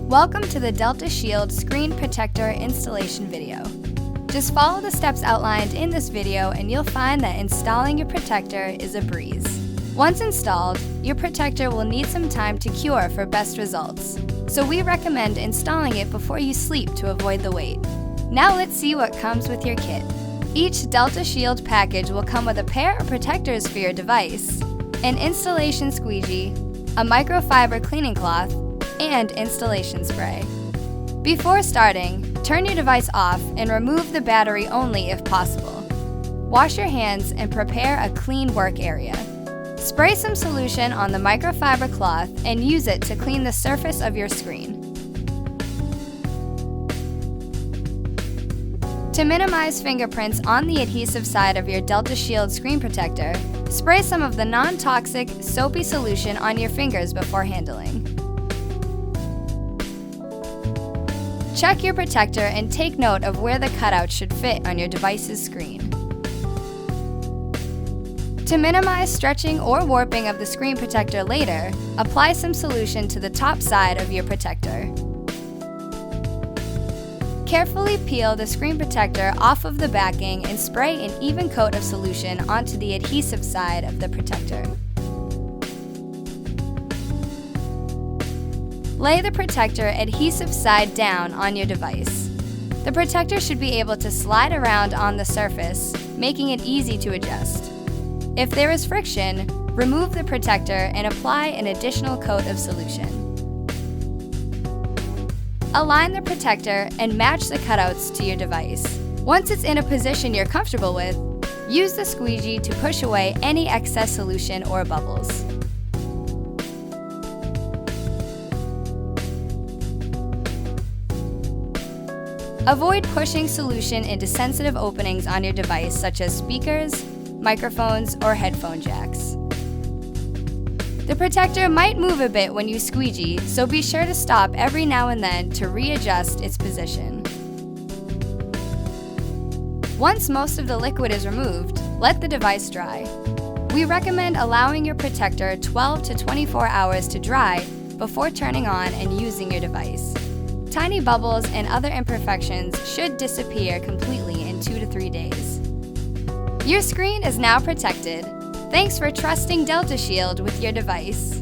Welcome to the DeltaShield Screen Protector installation video. Just follow the steps outlined in this video and you'll find that installing your protector is a breeze. Once installed, your protector will need some time to cure for best results, so we recommend installing it before you sleep to avoid the wait. Now let's see what comes with your kit. Each DeltaShield package will come with a pair of protectors for your device, an installation squeegee, a microfiber cleaning cloth, and installation spray. Before starting, turn your device off and remove the battery only if possible. Wash your hands and prepare a clean work area. Spray some solution on the microfiber cloth and use it to clean the surface of your screen. To minimize fingerprints on the adhesive side of your DeltaShield screen protector, spray some of the non-toxic, soapy solution on your fingers before handling. Check your protector and take note of where the cutout should fit on your device's screen. To minimize stretching or warping of the screen protector later, apply some solution to the top side of your protector. Carefully peel the screen protector off of the backing and spray an even coat of solution onto the adhesive side of the protector. Lay the protector adhesive side down on your device. The protector should be able to slide around on the surface, making it easy to adjust. If there is friction, remove the protector and apply an additional coat of solution. Align the protector and match the cutouts to your device. Once it's in a position you're comfortable with, use the squeegee to push away any excess solution or bubbles. Avoid pushing solution into sensitive openings on your device such as speakers, microphones, or headphone jacks. The protector might move a bit when you squeegee, so be sure to stop every now and then to readjust its position. Once most of the liquid is removed, let the device dry. We recommend allowing your protector 12 to 24 hours to dry before turning on and using your device. Tiny bubbles and other imperfections should disappear completely in 2 to 3 days. Your screen is now protected. Thanks for trusting DeltaShield with your device.